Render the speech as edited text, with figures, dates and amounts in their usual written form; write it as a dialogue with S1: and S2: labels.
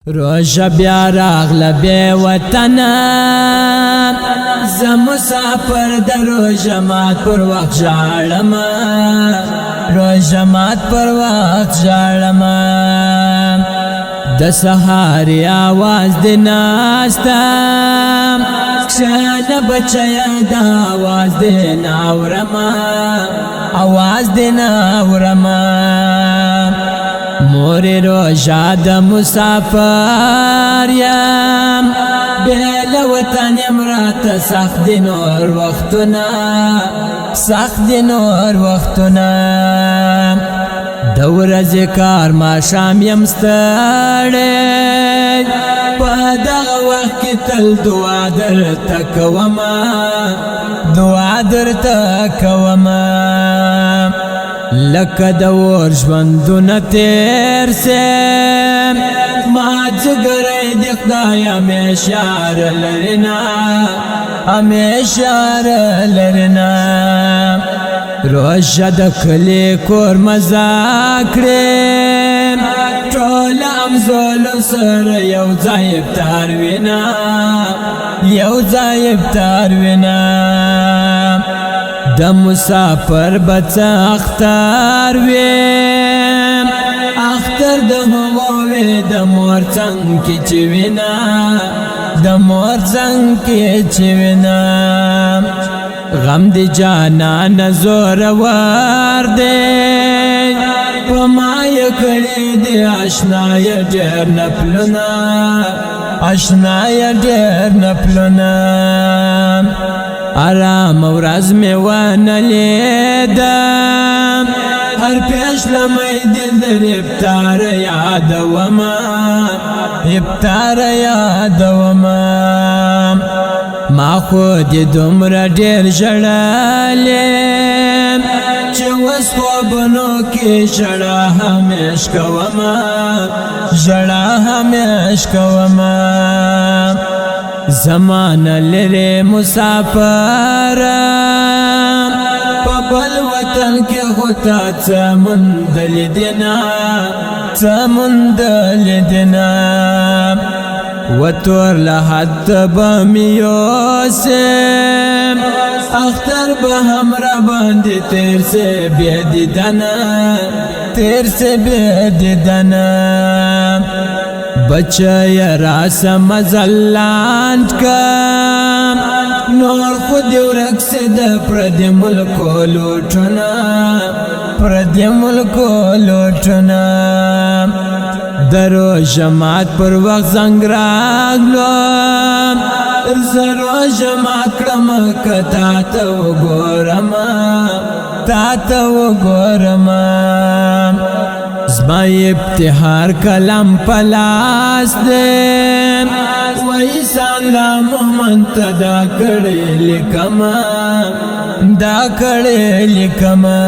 S1: روژه بیا راغله بې وطنه زه مسافر د روژه مات پر وخت ژاړمه روژه مات پر وخت ژاړمه د سهاري اواز دې ناستم کښېنه بچیه د اواز دې نه اورمه اواز دې نه اورمه مورې روژه د مسافر یم بې له وطن یم راته سخت دي نور وختونه سخت دي نور وختونه د ورځې کار ماښام یم ستړی په دغه وخت کې تل دعا درته کومه دعا درته کومه لکه د اور ژوندونه تېر سم ما جګری د خدای همیشه اره لرې نه همیشه اره لرې نه روژه د کلي کور مزه کړې ټول همزولو سره یو ځای افطار وینه یو ځای افطار وینه د مسافر بچه اختر ویم اختر د هغو وی د مور څنګ کې چې وینه د مور څنګ کې چې وینه غم د جانان زورور دی په ما یې کړي دي اشنا یې ډېر نفلونه اشنا یې ډېر نفلونه آرام ورځ مې ونه لیدم هر پیش لمې دې د افطار یادومه افطار یادومه ما خو دې دومره ډېر ژړلې چې اوس خوبونو کې ژړا همیش کومه ژړا همیش کومه زمانه لري مسافر په بل وطن کې غوتا څه مندل دینا څه مندل دینا وتور له حد به یوسم اختر به همرا باندې تیر سے بیا دیدنه تیر سے بیا دیدنه بچه راسه مزلاند کم نور خودی ورکس ده پردی ملکو لوٹونا پردی ملکو لوٹونا درو جماعت پر وقت زنگ راگلو زرو جماعت کرم کتا تا و گورم تا تا و گورم زما ابتحار کلم پلاس دیم ویسان لا محمد تا دا کڑی لکما دا کڑی لکما